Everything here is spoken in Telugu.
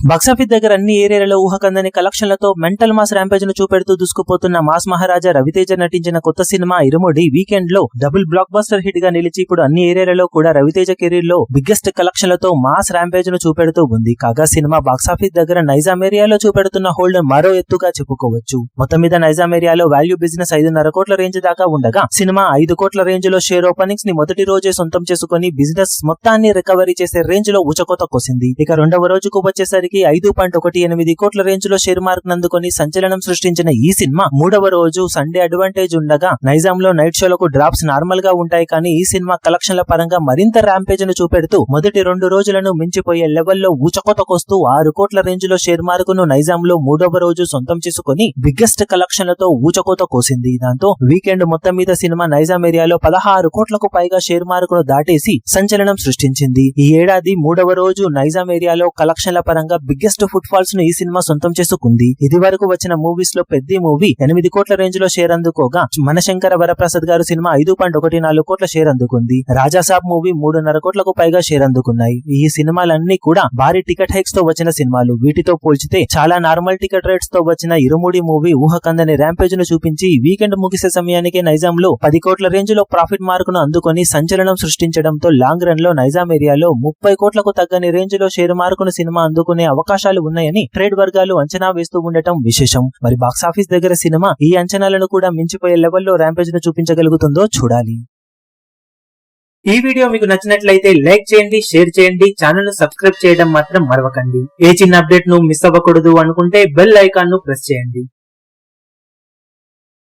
బాక్సాఫీస్ దగ్గర అన్ని ఏరియాలలో ఊహకందని కలెక్షన్లతో మెంటల్ మాస్ ర్యాంపేజ్ ను చూపెడుతూ దూసుకుపోతున్న మాస్ మహారాజా రవితేజ నటించిన కొత్త సినిమా ఇరుముడి వీకెండ్ లో డబుల్ బ్లాక్ బస్టర్ హిట్ గా నిలిచి ఇప్పుడు అన్ని ఏరియాలలో కూడా రవితేజ కెరీర్ లో బిగ్గెస్ట్ కలెక్షన్లతో మాస్ ర్యాంపేజ్ ను చూపెడుతూ ఉంది. కాగా సినిమా బాక్సాఫీస్ దగ్గర నైజాం ఏరియాలో చూపెడుతున్న హోల్డ్ మరో ఎత్తుగా చెప్పుకోవచ్చు. మొత్తం మీద నైజాం ఏరియాలో వాల్యూ బిజినెస్ 5.5 కోట్ల రేంజ్ దాకా ఉండగా సినిమా 5 కోట్ల రేంజ్ లో షేర్ ఓపెనింగ్స్ ని మొదటి రోజే సొంతం చేసుకుని బిజినెస్ మొత్తాన్ని రికవరీ చేసే రేంజ్ లో ఊచకోత కోసింది. ఇక రెండవ రోజుకు వచ్చేసరికి 5.18 కోట్ల రేంజ్ లో షేర్ మార్క్ నందుకొని సంచలనం సృష్టించిన ఈ సినిమా మూడవ రోజు సండే అడ్వాంటేజ్ ఉండగా నైజాంలో నైట్ షోలకు డ్రాప్స్ నార్మల్ గా ఉంటాయి, కానీ ఈ సినిమా కలెక్షన్ల పరంగా మరింత ర్యాంపేజ్ ను చూపెడుతూ మొదటి 2 రోజులను మించిపోయే లెవెల్లో ఊచకోతకొస్తూ 6 కోట్ల రేంజ్ లో షేర్ మార్క్ ను నైజాంలో మూడవ రోజు సొంతం చేసుకుని బిగ్గెస్ట్ కలెక్షన్లతో ఊచకోత కోసింది. దాంతో వీకెండ్ మొత్తం మీద సినిమా నైజాం ఏరియాలో 16 కోట్లకు పైగా షేర్ మార్క్ ను దాటేసి సంచలనం సృష్టించింది. ఈ ఏడాది మూడవ రోజు నైజాం ఏరియాలో కలెక్షన్ల పరంగా బిగ్గెస్ట్ ఫుట్ ఫాల్స్ ను ఈ సినిమా సొంతం చేసుకుంది. ఇది వరకు వచ్చిన మూవీస్ లో పెద్ద మూవీ 8 కోట్ల రేంజ్ లో షేర్ అందుకోగా మనశంకర వరప్రసాద్ గారు సినిమా 5.14 కోట్ల షేర్ అందుకుంది. రాజాసాబ్ మూవీ 3.5 కోట్లకు పైగా షేర్ అందుకున్నాయి. ఈ సినిమాలన్నీ కూడా భారీ టికెట్ హైక్స్ తో వచ్చిన సినిమాలు. వీటితో పోల్చితే చాలా నార్మల్ టికెట్ రేట్స్ తో వచ్చిన ఇరుముడి మూవీ ఊహకందని ర్యాంపేజ్ ను చూపించి వీకెండ్ ముగిసే సమయానికి నైజాంలో 10 కోట్ల రేంజ్ లో ప్రాఫిట్ మార్క్ ను అందుకొని సంచలనం సృష్టించడంతో లాంగ్ రన్ లో నైజాం ఏరియాలో 30 కోట్లకు తగ్గని రేంజ్ లో షేర్ మార్క్ ను సినిమా అందుకునే అవకాశాలు ఉన్నాయని ట్రేడ్ వర్గాలు అంచనా వేస్తూ ఉండటం విశేషం. మరి బాక్సాఫీస్ దగ్గర సినిమా ఈ అంచనాలను కూడా మించిపోయే లెవెల్లో ర్యాంపేజ్ ను చూపించగలుగుతుందో చూడాలి. ఈ వీడియో మీకు నచ్చినట్లయితే లైక్ చేయండి, షేర్ చేయండి, ఛానల్ ను సబ్స్క్రైబ్ చేయడం మాత్రం మరవకండి. ఏ చిన్న అప్డేట్ ను మిస్ అవ్వకూడదు అనుకుంటే బెల్ ఐకాన్ ను ప్రెస్ చేయండి.